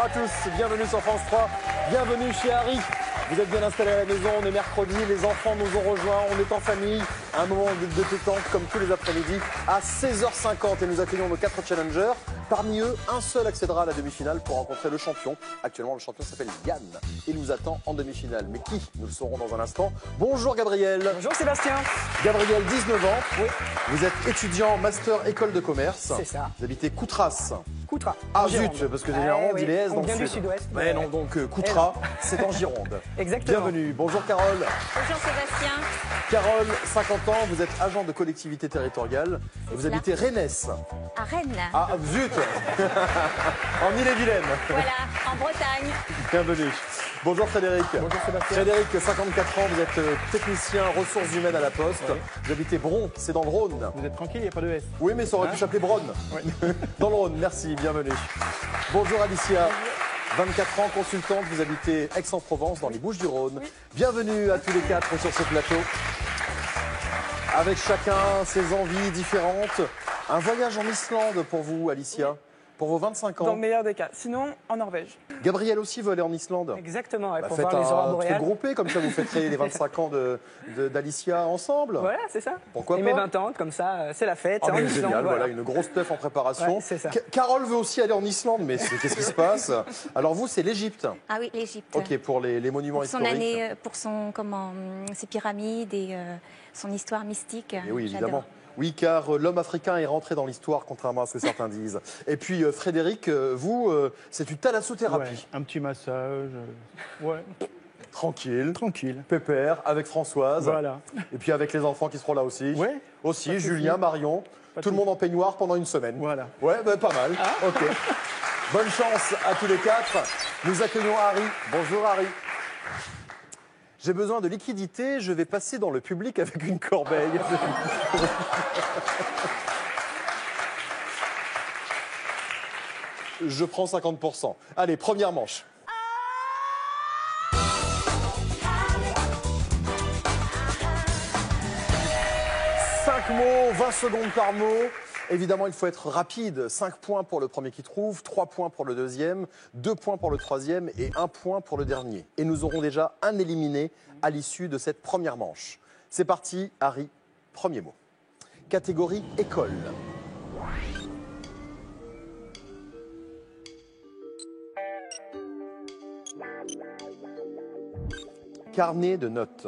à tous, bienvenue sur France 3, bienvenue chez Harry. Vous êtes bien installés à la maison, on est mercredi, les enfants nous ont rejoints, on est en famille, un moment de détente comme tous les après-midi à 16h50 et nous accueillons nos 4 challengers. Parmi eux, un seul accédera à la demi-finale pour rencontrer le champion. Actuellement, le champion s'appelle Yann et nous attend en demi-finale. Mais qui? Nous le saurons dans un instant. Bonjour Gabriel. Bonjour Sébastien. Gabriel, 19 ans. Oui. Vous êtes étudiant master école de commerce. C'est ça. Vous habitez Coutras. Coutras. Ah en zut, Gironde. parce que c'est Gironde, oui. il est On dans vient le du sud. sud-ouest. Mais non, donc Coutras, c'est en Gironde. Exactement. Bienvenue. Bonjour Carole. Bonjour Sébastien. Carole, 50 ans, vous êtes agent de collectivité territoriale et vous cela. habitez Rennes. À Rennes. Ah zut. En Ille-et-Vilaine. Voilà, en Bretagne. Bienvenue. Bonjour Frédéric. Bonjour Sébastien. Frédéric, 54 ans, vous êtes technicien ressources humaines à la Poste. Oui. Vous habitez Bron, c'est dans le Rhône. Vous êtes tranquille, il n'y a pas de S. Oui, mais ça aurait pu s'appeler Bronne. Dans le Rhône, merci, bienvenue. Bonjour Alicia. 24 ans, consultante, vous habitez Aix-en-Provence, dans les Bouches-du-Rhône. Bienvenue à tous les 4 sur ce plateau. Avec chacun ses envies différentes. Un voyage en Islande pour vous, Alicia, pour vos 25 ans. Dans le meilleur des cas. Sinon, en Norvège. Gabriel aussi veut aller en Islande. Exactement, ouais, Bah, pour faites voir les aurores un truc boréales. groupé, comme ça vous fêterez les 25 ans d'Alicia ensemble. Voilà, c'est ça. Pourquoi Et pas mes 20 ans, comme ça, c'est la fête. Ah, c'est en mais Islande, génial, voilà, une grosse teuf en préparation. Ouais, c'est ça. Carole veut aussi aller en Islande, mais qu'est-ce qui se passe? Alors vous, c'est l'Égypte. Ah oui, l'Égypte. Ok, pour les monuments Pour son historiques. année, pour son ses pyramides et son histoire mystique. Et oui, J'adore. évidemment. Oui, car l'homme africain est rentré dans l'histoire, contrairement à ce que certains disent. Et puis, Frédéric, vous, c'est une thalassothérapie. Ouais, un petit massage. Ouais, Tranquille, tranquille. pépère, avec Françoise. Voilà. Et puis avec les enfants qui seront là aussi. Ouais. Aussi, Pas de Julien, souci. Marion. Pas de Tout le monde en peignoir pendant une semaine. Voilà. Ouais, bah, pas mal. Ok. Bonne chance à tous les 4. Nous accueillons Harry. Bonjour Harry. J'ai besoin de liquidité, je vais passer dans le public avec une corbeille. Je prends 50%. Allez, première manche. 5 mots, 20 secondes par mot. Évidemment, il faut être rapide. 5 points pour le premier qui trouve, 3 points pour le deuxième, 2 points pour le troisième et 1 point pour le dernier. Et nous aurons déjà un éliminé à l'issue de cette première manche. C'est parti, Harry, premier mot. Catégorie école. Carnet de notes.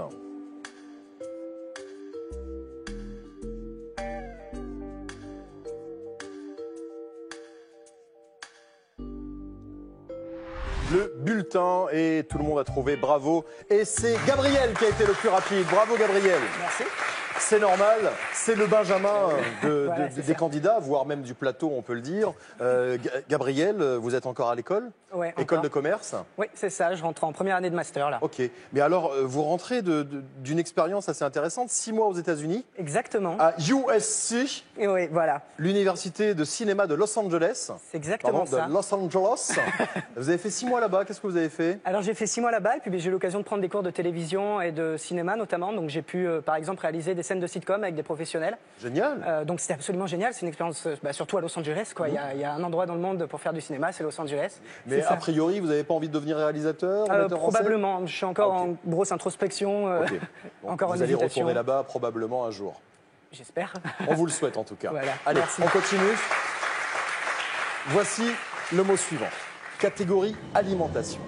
Le bulletin et tout le monde a trouvé, bravo. Et c'est Gabriel qui a été le plus rapide. Bravo Gabriel. Merci. C'est normal, c'est le Benjamin Voilà, c'est des ça. candidats, voire même du plateau, on peut le dire. Gabriel, vous êtes encore à l'école? Ouais, École encore. de commerce? Oui, c'est ça, je rentre en première année de master là. Ok. Mais alors, vous rentrez d'une expérience assez intéressante, 6 mois aux États-Unis, Exactement. à USC, Et oui, voilà. l'université de cinéma de Los Angeles. C'est exactement Pardon, ça. de Los Angeles. Vous avez fait 6 mois là-bas, qu'est-ce que vous avez fait? Alors j'ai fait 6 mois là-bas et puis j'ai eu l'occasion de prendre des cours de télévision et de cinéma notamment. Donc j'ai pu par exemple réaliser des scènes de sitcom avec des professionnels. Génial. Donc c'était absolument génial. C'est une expérience surtout à Los Angeles. Quoi. Il y a un endroit dans le monde pour faire du cinéma, c'est Los Angeles. Mais C'est ça. a priori, vous n'avez pas envie de devenir réalisateur, metteur en scène? Probablement. Je suis encore Ah, ok. en grosse introspection. Ok. Bon, Encore vous en allez hésitation. retourner là-bas probablement un jour. J'espère. On vous le souhaite en tout cas. Voilà, Allez, merci. on continue. Voici le mot suivant. Catégorie alimentation.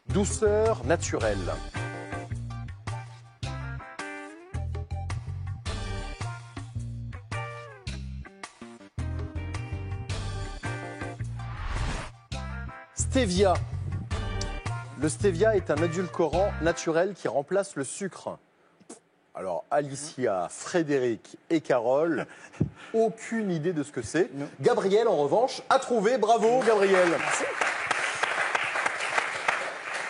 Douceur naturelle. Stevia. Le stevia est un édulcorant naturel qui remplace le sucre. Alors, Alicia, Frédéric et Carole, aucune idée de ce que c'est. Gabriel, en revanche, a trouvé. Bravo, Gabriel.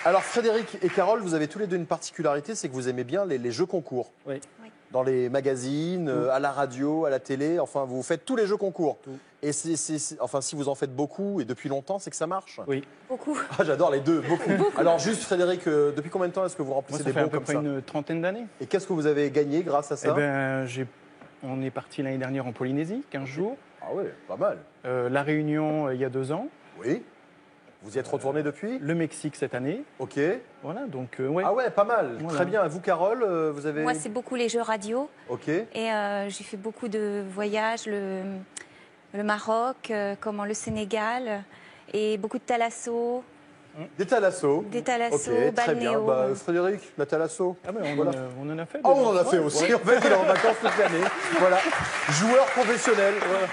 Alors, Frédéric et Carole, vous avez tous les deux une particularité, c'est que vous aimez bien les jeux concours. Oui. Oui. dans les magazines, à la radio, à la télé. Enfin, vous faites tous les jeux concours. Tout. Et enfin, si vous en faites beaucoup et depuis longtemps, c'est que ça marche. Oui. Beaucoup. Ah, j'adore les deux, beaucoup. Alors juste, Frédéric, depuis combien de temps est-ce que vous Moi, remplissez ça des fait à bons peu comme près ça? une trentaine d'années. Et qu'est-ce que vous avez gagné grâce à ça? Eh ben, on est parti l'année dernière en Polynésie, 15 jours. Ah ouais, pas mal. La Réunion, il y a 2 ans. Oui. Vous y êtes retourné depuis? Le Mexique cette année. Ok. Voilà, donc ouais. Ah ouais, pas mal. Voilà. Très bien. Et vous, Carole, vous avez... Moi, c'est beaucoup les jeux radio. Ok. Et j'ai fait beaucoup de voyages, le Maroc, comment le Sénégal, et beaucoup de thalasso, Des thalassos. des thalasso, Ok, très bien. balnéo. Bah, Frédéric, la thalasso. Ah ben, Voilà. on en a fait. Ah, on en a fait Ouais, aussi. ouais. En fait, il est en vacances toute l'année. Voilà. Joueur professionnel. Voilà.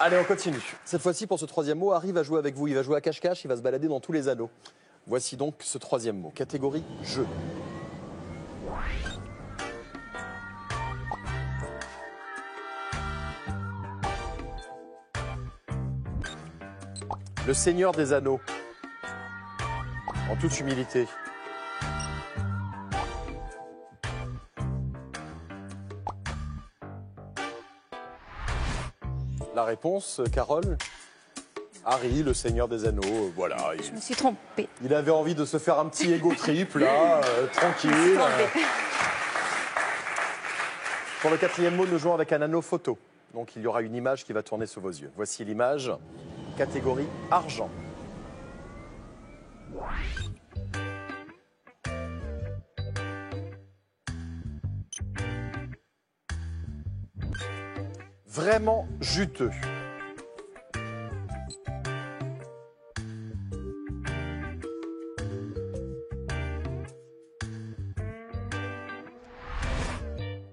Allez, on continue. Cette fois-ci, pour ce troisième mot, Harry va jouer avec vous. Il va jouer à cache-cache, il va se balader dans tous les anneaux. Voici donc ce troisième mot. Catégorie jeu. Le Seigneur des Anneaux. En toute humilité. La réponse, Carole? Harry, le Seigneur des Anneaux, voilà. Je me suis trompée. Il avait envie de se faire un petit ego trip, là, tranquille. trompée. Pour le quatrième mot, nous jouons avec un anneau photo. Donc il y aura une image qui va tourner sous vos yeux. Voici l'image, catégorie argent. Vraiment juteux.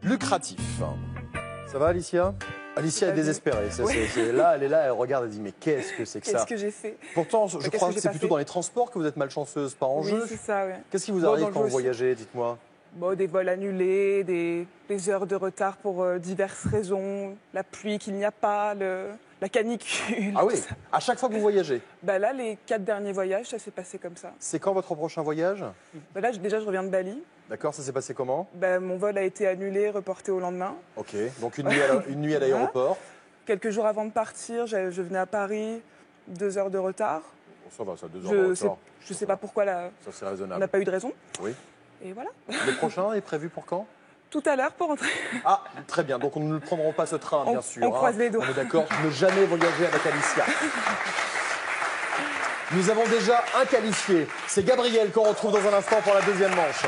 Lucratif. Ça va, Alicia? Alicia est désespérée. Là, elle est là, elle regarde, elle dit mais qu'est-ce que c'est que ça? Qu'est-ce que j'ai fait? Pourtant, je Qu'est-ce crois que que j'ai c'est pas plutôt fait dans les transports que vous êtes malchanceuse, pas en Oui, jeu. c'est ça, ouais. Qu'est-ce qui vous Bon, arrive dans le quand jeu vous aussi. voyagez? Dites-moi. Bon, des vols annulés, des heures de retard pour diverses raisons, la pluie qu'il n'y a pas, la canicule. Ah oui, tout ça. à chaque fois que vous voyagez. Bah là, les 4 derniers voyages, ça s'est passé comme ça. C'est quand votre prochain voyage? Bah là, déjà, je reviens de Bali. D'accord, ça s'est passé comment? Bah, mon vol a été annulé, reporté au lendemain. Ok, donc une nuit à l'aéroport. Quelques jours avant de partir, je venais à Paris, 2 heures de retard. Bon, ça va, ça, 2 heures de retard. Je sais pas pourquoi Ça, c'est on raisonnable. n'a pas eu de raison. Oui. Et voilà. Le prochain est prévu pour quand? Tout à l'heure pour rentrer. Ah, très bien. Donc, nous ne prendrons pas ce train, bien sûr. On croise les doigts. On est d'accord, ne jamais voyager avec Alicia. Nous avons déjà un qualifié. C'est Gabriel qu'on retrouve dans un instant pour la deuxième manche.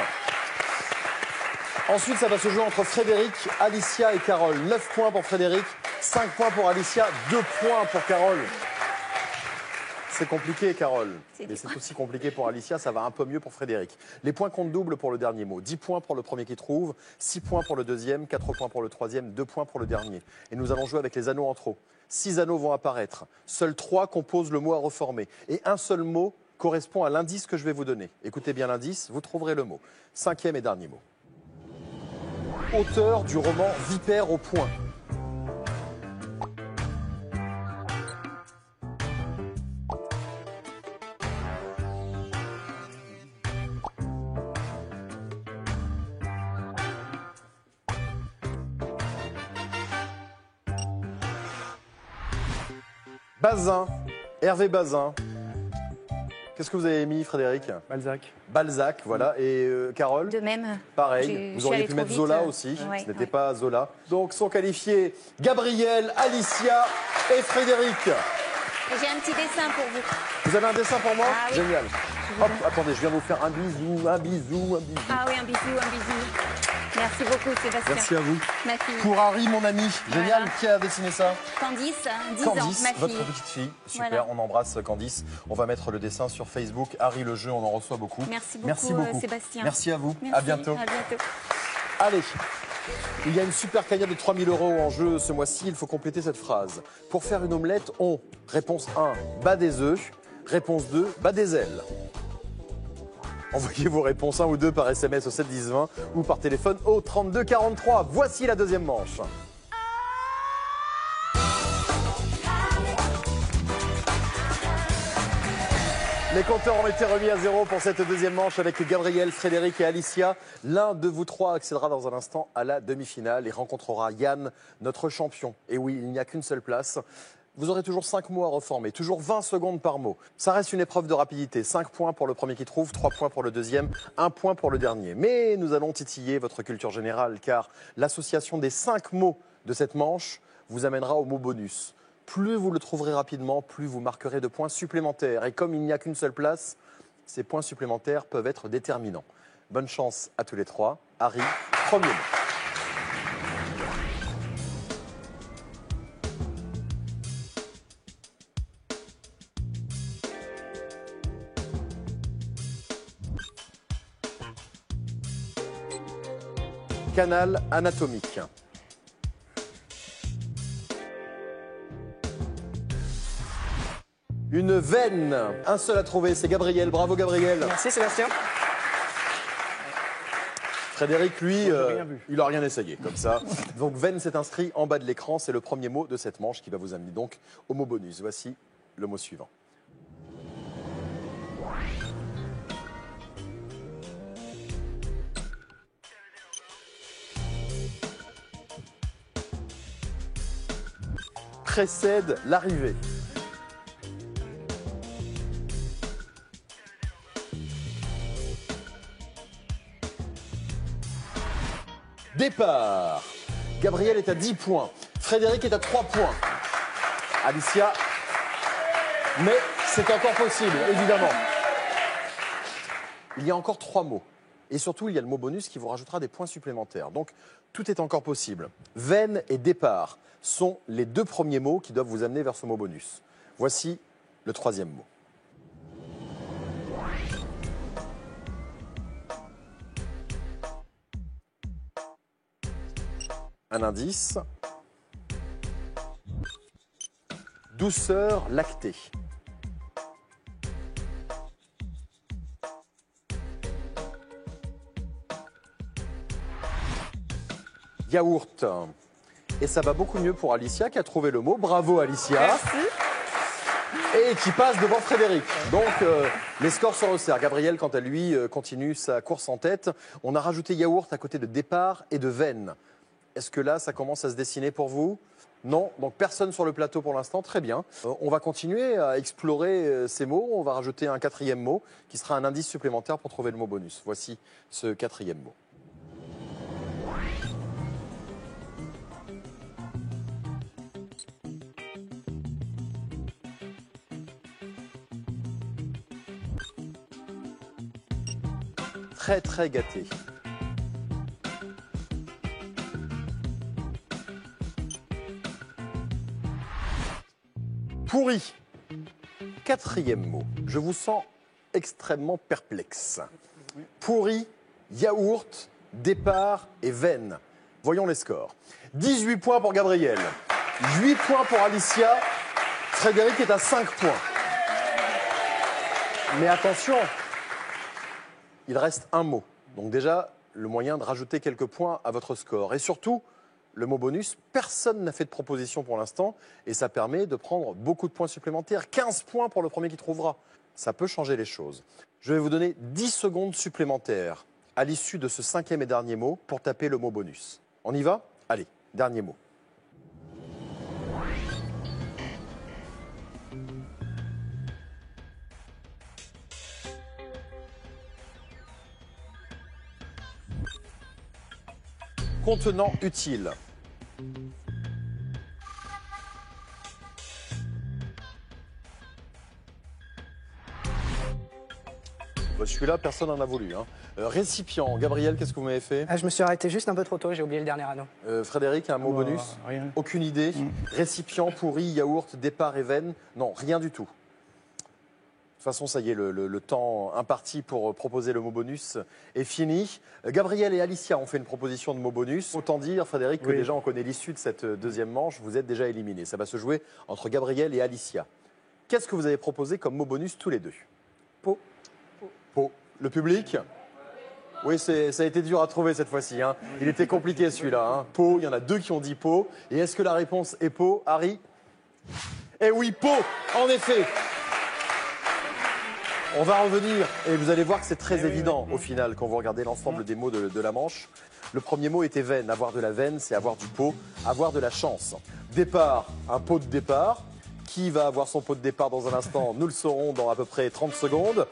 Ensuite, ça va se jouer entre Frédéric, Alicia et Carole. 9 points pour Frédéric, 5 points pour Alicia, 2 points pour Carole. C'est compliqué, Carole. Mais c'est aussi compliqué pour Alicia, ça va un peu mieux pour Frédéric. Les points comptent double pour le dernier mot. 10 points pour le premier qui trouve, 6 points pour le deuxième, 4 points pour le troisième, 2 points pour le dernier. Et nous allons jouer avec les anneaux en trop. 6 anneaux vont apparaître. Seuls 3 composent le mot à reformer. Et un seul mot correspond à l'indice que je vais vous donner. Écoutez bien l'indice, vous trouverez le mot. 5e et dernier mot. Auteur du roman Vipère au point. Bazin, Hervé Bazin. Qu'est-ce que vous avez mis, Frédéric? Balzac. Balzac, voilà. Et Carole? De même. Pareil. Je Vous suis auriez allée pu trop mettre vite. Zola aussi. Ouais, Ce n'était ouais. pas Zola. Donc sont qualifiés Gabriel, Alicia et Frédéric. Et j'ai un petit dessin pour vous. Vous avez un dessin pour moi? Ah oui. Génial. Hop, attendez, je viens vous faire un bisou, un bisou, un bisou. Ah oui, un bisou, un bisou. Merci beaucoup, Sébastien. Merci à vous. Ma fille. Pour Harry, mon ami. Génial. Voilà. Qui a dessiné ça? Candice, 10 Candice, ans, ma votre fille. petite fille. Super, Voilà. on embrasse Candice. On va mettre le dessin sur Facebook. Harry le jeu, on en reçoit beaucoup. Merci beaucoup, Sébastien. Merci à vous. Merci. À bientôt. À bientôt. Allez, il y a une super cagnotte de 3 000 € en jeu ce mois-ci. Il faut compléter cette phrase. Pour faire une omelette, on. Réponse 1, bat des œufs. Réponse 2, bat des ailes. Envoyez vos réponses 1 ou 2 par SMS au 7 10 20 ou par téléphone au 32 43. Voici la deuxième manche. Les compteurs ont été remis à 0 pour cette deuxième manche avec Gabriel, Frédéric et Alicia. L'un de vous trois accédera dans un instant à la demi-finale et rencontrera Yann, notre champion. Et oui, il n'y a qu'une seule place. Vous aurez toujours 5 mots à reformer, toujours 20 secondes par mot. Ça reste une épreuve de rapidité. 5 points pour le premier qui trouve, 3 points pour le deuxième, 1 point pour le dernier. Mais nous allons titiller votre culture générale car l'association des 5 mots de cette manche vous amènera au mot bonus. Plus vous le trouverez rapidement, plus vous marquerez de points supplémentaires. Et comme il n'y a qu'une seule place, ces points supplémentaires peuvent être déterminants. Bonne chance à tous les trois. Harry, premier mot. Canal anatomique. Une veine. Un seul à trouver, c'est Gabriel. Bravo Gabriel. Merci Sébastien. Frédéric, lui, Moi, j'ai rien vu. il n'a rien essayé comme ça. Donc veine s'est inscrit en bas de l'écran. C'est le premier mot de cette manche qui va vous amener donc au mot bonus. Voici le mot suivant. Précède l'arrivée. Départ. Gabriel est à 10 points. Frédéric est à 3 points. Alicia. Mais c'est encore possible, évidemment. Il y a encore 3 mots. Et surtout, il y a le mot bonus qui vous rajoutera des points supplémentaires. Donc, tout est encore possible. Veine et départ sont les 2 premiers mots qui doivent vous amener vers ce mot bonus. Voici le 3e mot. Un indice. Douceur lactée. Yaourt. Et ça va beaucoup mieux pour Alicia qui a trouvé le mot. Bravo Alicia. Merci. Et qui passe devant Frédéric. Donc les scores se resserrent. Gabriel, quant à lui, continue sa course en tête. On a rajouté yaourt à côté de départ et de veine. Est-ce que là, ça commence à se dessiner pour vous? Non, donc personne sur le plateau pour l'instant, très bien. On va continuer à explorer ces mots. On va rajouter un 4e mot qui sera un indice supplémentaire pour trouver le mot bonus. Voici ce 4e mot. Très très gâté. Pourri. 4e mot. Je vous sens extrêmement perplexe. Pourri, yaourt, départ et veine. Voyons les scores. 18 points pour Gabriel. 8 points pour Alicia. Frédéric est à 5 points. Mais attention, il reste un mot. Donc déjà, le moyen de rajouter quelques points à votre score. Et surtout, le mot bonus, personne n'a fait de proposition pour l'instant et ça permet de prendre beaucoup de points supplémentaires. 15 points pour le premier qui trouvera. Ça peut changer les choses. Je vais vous donner 10 secondes supplémentaires à l'issue de ce 5e et dernier mot pour taper le mot bonus. On y va? Allez, dernier mot. Contenant utile. Celui-là, personne n'en a voulu. Hein. Récipient. Gabriel, qu'est-ce que vous m'avez fait? Je me suis arrêté juste un peu trop tôt, j'ai oublié le dernier anneau. Frédéric, un mot bonus? Rien. Aucune idée. Récipient, pourri, yaourt, départ et veine? Non, rien du tout. De toute façon, ça y est, le temps imparti pour proposer le mot bonus est fini. Gabriel et Alicia ont fait une proposition de mot bonus. Autant dire, Frédéric, que déjà on connaît l'issue de cette deuxième manche. Vous êtes déjà éliminés. Ça va se jouer entre Gabriel et Alicia. Qu'est-ce que vous avez proposé comme mot bonus tous les deux? Pot. Pot. Le public? Oui, ça a été dur à trouver cette fois-ci. Hein. Il était compliqué celui-là. Hein. Pot, il y en a 2 qui ont dit pot. Et est-ce que la réponse est pot, Harry? Eh oui, pot, en effet. On va revenir et vous allez voir que c'est très évident au final quand vous regardez l'ensemble des mots de la manche. Le premier mot était veine. Avoir de la veine, c'est avoir du pot, avoir de la chance. Départ, un pot de départ. Qui va avoir son pot de départ dans un instant? Nous le saurons dans à peu près 30 secondes.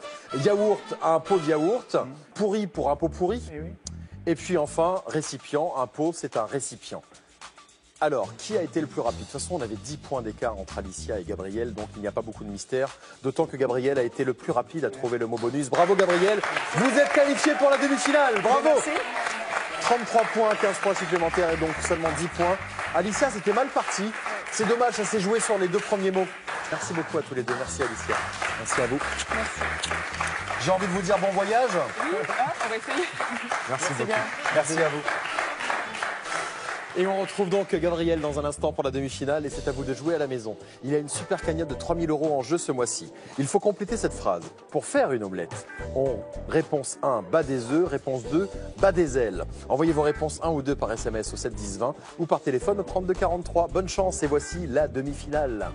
Yaourt, un pot de yaourt. Pourri pour un pot pourri. Et puis enfin, récipient, un pot, c'est un récipient. Alors, qui a été le plus rapide? De toute façon, on avait 10 points d'écart entre Alicia et Gabriel, donc il n'y a pas beaucoup de mystère. D'autant que Gabriel a été le plus rapide à trouver le mot bonus. Bravo Gabriel, vous êtes qualifié pour la demi-finale. Bravo. Merci. 33 points, 15 points supplémentaires et donc seulement 10 points. Alicia, c'était mal parti. C'est dommage, ça s'est joué sur les 2 premiers mots. Merci beaucoup à tous les deux. Merci Alicia. Merci à vous. Merci. J'ai envie de vous dire bon voyage. Oui, on va essayer. Merci beaucoup. Merci à vous. Et on retrouve donc Gabriel dans un instant pour la demi-finale et c'est à vous de jouer à la maison. Il y a une super cagnotte de 3 000 € en jeu ce mois-ci. Il faut compléter cette phrase. Pour faire une omelette, réponse 1, bas des œufs. Réponse 2, bas des ailes. Envoyez vos réponses 1 ou 2 par SMS au 7 10 20 ou par téléphone au 32 43. Bonne chance et voici la demi-finale.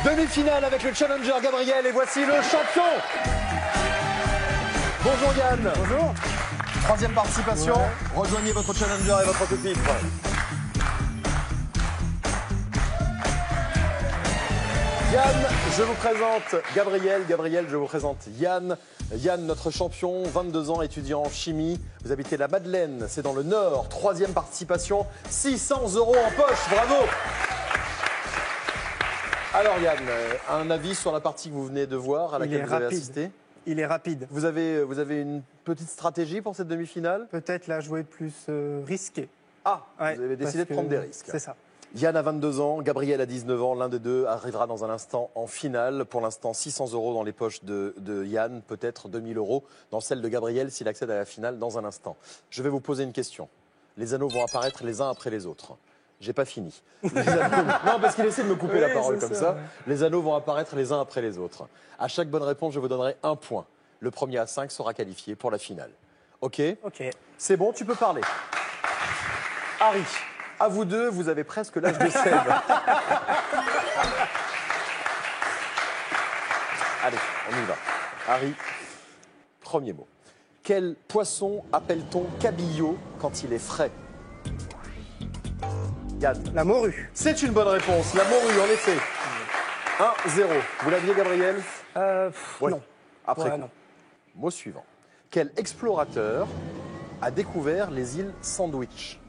Demi-finale avec le challenger Gabriel et voici le champion. Bonjour Yann. Bonjour. Troisième participation. Rejoignez votre challenger et votre pupitre. Yann, je vous présente Gabriel. Gabriel, je vous présente Yann. Yann, notre champion, 22 ans, étudiant en chimie. Vous habitez la Madeleine, c'est dans le Nord. Troisième participation, 600 € en poche. Bravo. Alors Yann, un avis sur la partie que vous venez de voir, à laquelle vous avez assisté? Il est rapide. Vous avez une petite stratégie pour cette demi-finale? Peut-être la jouer plus risquée. Ah, Ouais, vous avez décidé de prendre des risques. C'est ça. Yann a 22 ans, Gabriel a 19 ans. L'un des deux arrivera dans un instant en finale. Pour l'instant, 600 € dans les poches de Yann, peut-être 2 000 € dans celle de Gabriel s'il accède à la finale dans un instant. Je vais vous poser une question. Les anneaux vont apparaître les uns après les autres. J'ai pas fini. Non, parce qu'il essaie de me couper la parole comme ça. Les anneaux vont apparaître les uns après les autres. À chaque bonne réponse, je vous donnerai 1 point. Le premier à 5 sera qualifié pour la finale. Ok? Ok. C'est bon, tu peux parler. Harry, à vous deux, vous avez presque l'âge de Seb. Allez, on y va. Harry, premier mot. Quel poisson appelle-t-on cabillaud quand il est frais? Yann. La morue. C'est une bonne réponse, la morue, en effet. 1-0. Vous l'aviez, Gabriel? Ouais. Non. Après Ouais, coup. non. Mot suivant. Quel explorateur a découvert les îles Sandwich?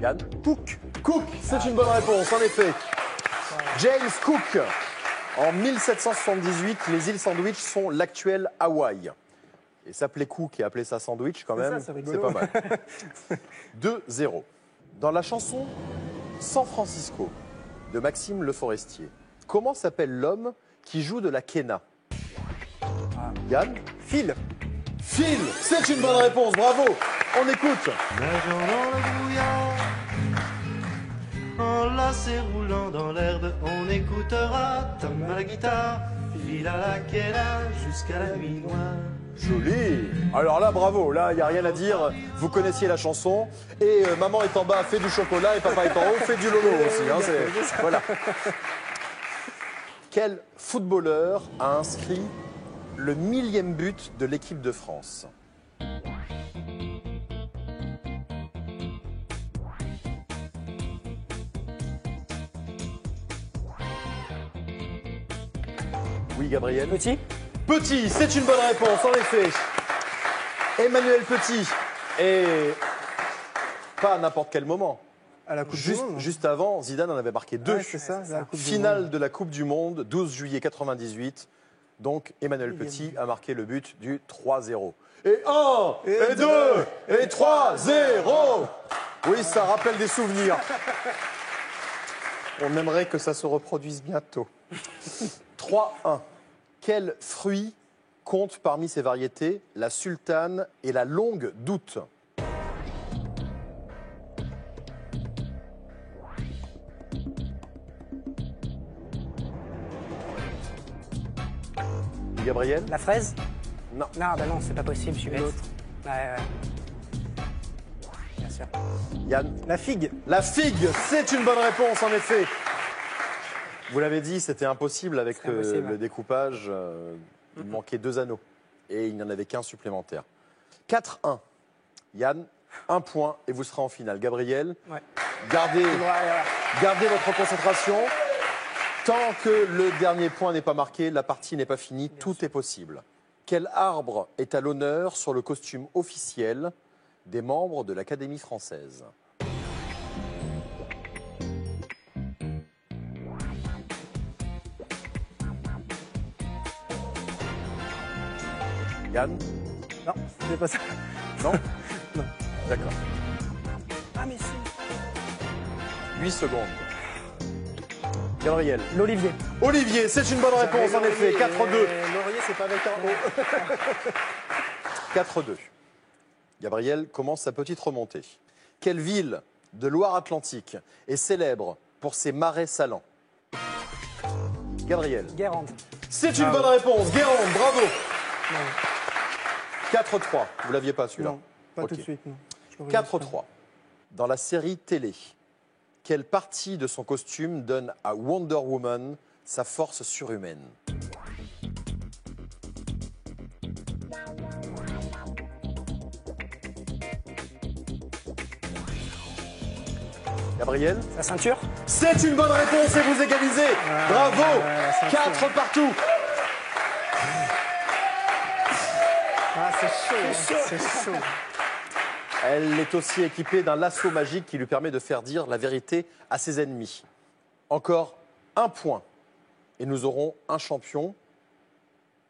Yann? Cook. Cook, c'est une bonne réponse, en effet. James Cook. En 1778, les îles Sandwich sont l'actuel Hawaï. Et s'appelait Cook et appelait ça Sandwich quand même, c'est c'est pas mal. 2-0. Dans la chanson San Francisco de Maxime Le Forestier, comment s'appelle l'homme qui joue de la quena? Yann? Phil. Phil, c'est une bonne réponse, bravo. On écoute. Nageant dans le brouillard, enlacé roulant dans l'herbe, on écoutera Tom à la guitare, Phil à la quena, jusqu'à la nuit noire. Joli. Alors là, bravo. Là, il n'y a rien à dire. Vous connaissiez la chanson. Et maman est en bas, fait du chocolat. Et papa est en haut, fait du lolo aussi. Hein, voilà. Quel footballeur a inscrit le 1000e but de l'équipe de France? Oui, Gabriel. Petit. Petit, c'est une bonne réponse, en effet. Emmanuel Petit. Et pas à n'importe quel moment. À la Coupe du Monde. Juste avant, Zidane en avait marqué 2. Ouais, c'est ça, la Coupe du Finale Monde. de la Coupe du Monde, 12 juillet 98. Donc Emmanuel Petit a marqué le but du 3-0. Et 1, et 2, et 3-0. Oui, ça rappelle des souvenirs. On aimerait que ça se reproduise bientôt. 3-1. Quel fruit compte parmi ces variétés la sultane et la longue d'août? Gabriel? La fraise? Non. Non, bah non, c'est pas possible, je suis bête. Ouais. Bien sûr. Yann? La figue. La figue, c'est une bonne réponse en effet. Vous l'avez dit, c'était impossible avec le découpage. Il manquait 2 anneaux et il n'y en avait qu'un supplémentaire. 4-1. Yann, 1 point et vous serez en finale. Gabriel, gardez votre concentration. Tant que le dernier point n'est pas marqué, la partie n'est pas finie, tout est possible. Quel arbre est à l'honneur sur le costume officiel des membres de l'Académie française? Yann? Non, c'est pas ça. Non? Non. D'accord. Ah, mais si. 8 secondes. Gabriel? L'olivier. Olivier, c'est une bonne réponse en effet. 4-2. Laurier, c'est pas avec un O. 4-2. Gabriel commence sa petite remontée. Quelle ville de Loire-Atlantique est célèbre pour ses marais salants? Gabriel? Guérande. C'est une bonne réponse. Guérande, bravo. 4-3. Vous l'aviez pas celui-là? Non, pas tout de suite. Non. 4-3. Dans la série télé, quelle partie de son costume donne à Wonder Woman sa force surhumaine? Gabriel? Sa ceinture. C'est une bonne réponse et vous égalisez. Bravo. 4 partout. Ah, c'est chaud. C'est chaud. Elle est aussi équipée d'un lasso magique qui lui permet de faire dire la vérité à ses ennemis. Encore 1 point. Et nous aurons un champion,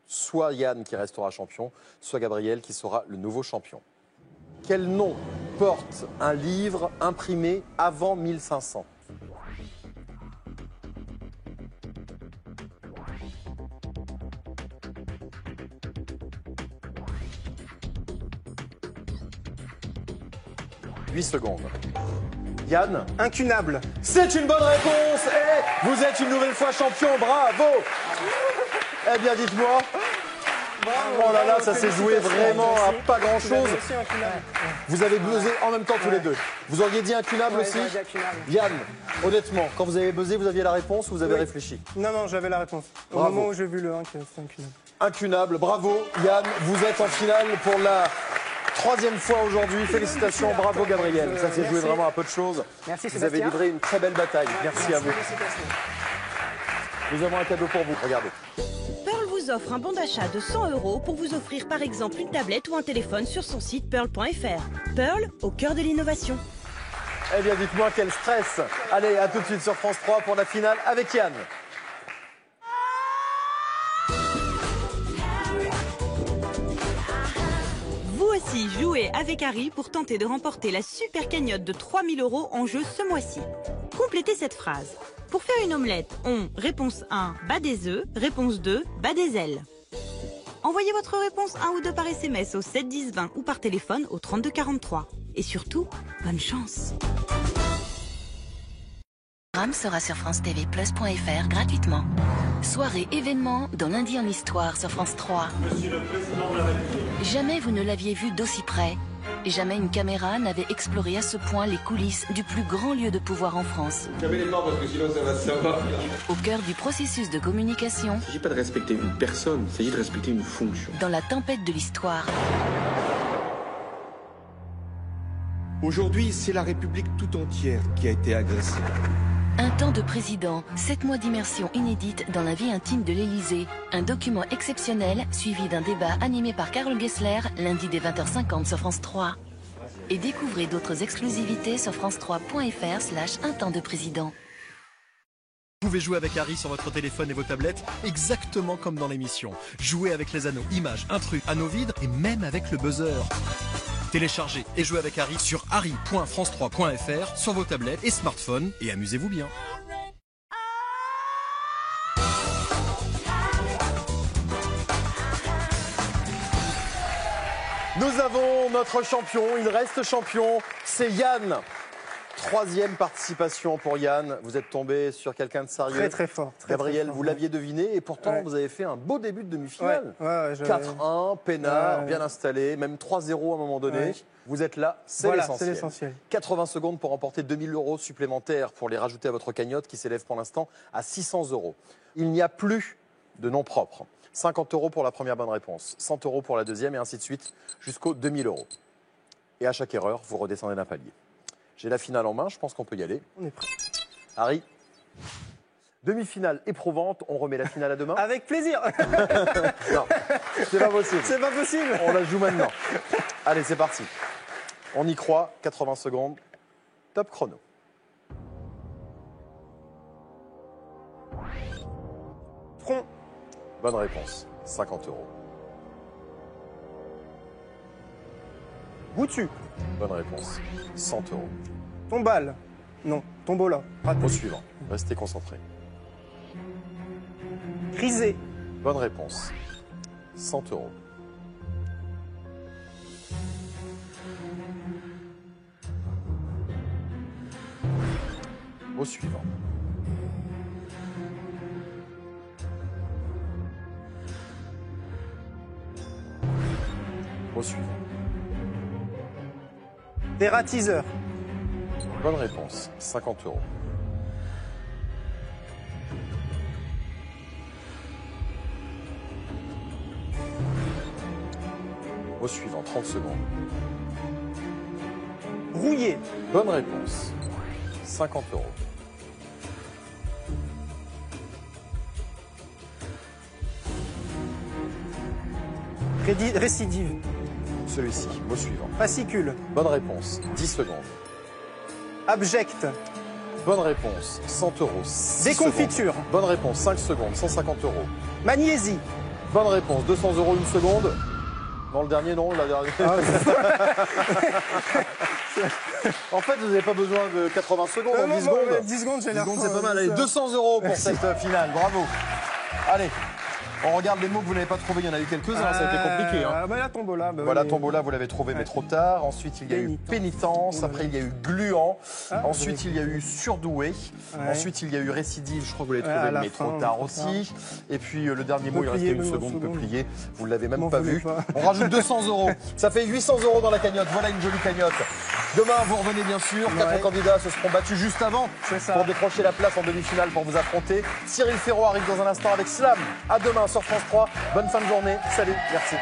soit Yann qui restera champion, soit Gabriel qui sera le nouveau champion. Quel nom porte un livre imprimé avant 1500? Secondes. Yann? Incunable. C'est une bonne réponse et vous êtes une nouvelle fois champion, bravo. Eh bien dites-moi. Oh là là, ça s'est joué vraiment à pas grand chose. Vous avez buzzé en même temps tous les deux. Vous auriez dit incunable aussi? Yann, honnêtement, quand vous avez buzzé, vous aviez la réponse ou vous avez réfléchi? Non, j'avais la réponse. Au Bravo. moment où j'ai vu le 1, c'était incunable. Incunable, bravo Yann, vous êtes en finale pour la 3e fois aujourd'hui. Félicitations, bravo Gabriel. Ça s'est joué vraiment à peu de choses. Merci Vous avez Sébastien. livré une très belle bataille. Merci à vous. Nous avons un cadeau pour vous. Regardez. Pearl vous offre un bon d'achat de 100 € pour vous offrir par exemple une tablette ou un téléphone sur son site pearl.fr. Pearl, au cœur de l'innovation. Eh bien, dites-moi quel stress. Allez, à tout de suite sur France 3 pour la finale avec Yann. Vous aussi, jouez avec Harry pour tenter de remporter la super cagnotte de 3 000 € en jeu ce mois-ci. Complétez cette phrase. Pour faire une omelette, on, réponse 1, bat des œufs, réponse 2, bat des ailes. Envoyez votre réponse 1 ou 2 par SMS au 7 10 20 ou par téléphone au 32 43. Et surtout, bonne chance. Le programme sera sur francetv+.fr gratuitement. Soirée événement dans Lundi en Histoire sur France 3. Monsieur le Président de la République. Jamais vous ne l'aviez vu d'aussi près. Jamais une caméra n'avait exploré à ce point les coulisses du plus grand lieu de pouvoir en France. Fermez les portes parce que sinon ça va se savoir. Au cœur du processus de communication. Il ne s'agit pas de respecter une personne, il s'agit de respecter une fonction. Dans la tempête de l'histoire. Aujourd'hui, c'est la République tout entière qui a été agressée. Un temps de président, 7 mois d'immersion inédite dans la vie intime de l'Élysée. Un document exceptionnel suivi d'un débat animé par Carole Gessler, lundi dès 20h50 sur France 3. Et découvrez d'autres exclusivités sur france3.fr/un temps de président. Vous pouvez jouer avec Harry sur votre téléphone et vos tablettes, exactement comme dans l'émission. Jouez avec les anneaux, images, intrus, anneaux vides et même avec le buzzer. Téléchargez et jouez avec Harry sur harry.france3.fr sur vos tablettes et smartphones et amusez-vous bien. Nous avons notre champion, il reste champion, c'est Yann. Troisième participation pour Yann. Vous êtes tombé sur quelqu'un de sérieux. Très très fort. Gabriel, très fort, vous l'aviez deviné et pourtant vous avez fait un beau début de demi-finale. 4-1, peinard, bien installé, même 3-0 à un moment donné. Vous êtes là, c'est l'essentiel. 80 secondes pour remporter 2000 € supplémentaires pour les rajouter à votre cagnotte qui s'élève pour l'instant à 600 €. Il n'y a plus de noms propres. 50 € pour la première bonne réponse, 100 € pour la deuxième et ainsi de suite jusqu'aux 2000 €. Et à chaque erreur, vous redescendez d'un palier. J'ai la finale en main, je pense qu'on peut y aller. On est prêt. Harry, demi-finale éprouvante, on remet la finale à demain? Avec plaisir. Non, c'est pas possible. C'est pas possible. On la joue maintenant. Allez, c'est parti. On y croit, 80 secondes, top chrono. Front. Bonne réponse, 50 €. Bouttu. Bonne réponse, 100 €. Tombale. Non, tombola. Au suivant, restez concentrés. Grisé. Bonne réponse, 100 €. Au suivant. Au suivant. Dératiseur. Bonne réponse, 50 €. Au suivant, 30 secondes. Rouillé. Bonne réponse, 50 €. Récidive. Celui-ci, mot suivant. Fascicule. Bonne réponse, 10 secondes. Abject. Bonne réponse, 100 €. Déconfiture. Bonne réponse, 5 secondes, 150 €. Magnésie. Bonne réponse, 200 € une seconde. Non, le dernier, non, la dernière. En fait, vous n'avez pas besoin de 80 secondes, 10 secondes. 10 secondes, j'ai 10 l'air. secondes, c'est pas mal. Allez, 200 € pour cette finale, bravo. Allez, on regarde les mots que vous n'avez pas trouvés, il y en a eu quelques-uns, ça a été compliqué. Hein. La tombola. Voilà, tombola, vous l'avez trouvé, mais trop tard. Ensuite, il y a eu pénitence. Après, il y a eu gluant. Ensuite, il y a eu surdoué. Ensuite, il y a eu récidive. Je crois que vous l'avez trouvé, mais trop tard aussi. Et puis, le dernier mot, il restait une seconde, peuplier. Vous ne l'avez même pas vu. On rajoute 200 €. Ça fait 800 € dans la cagnotte. Voilà une jolie cagnotte. Demain, vous revenez bien sûr. 4 candidats se seront battus juste avant pour décrocher la place en demi-finale pour vous affronter. Cyril Ferraud arrive dans un instant avec Slam. À demain sur France 3. Bonne fin de journée. Salut. Merci.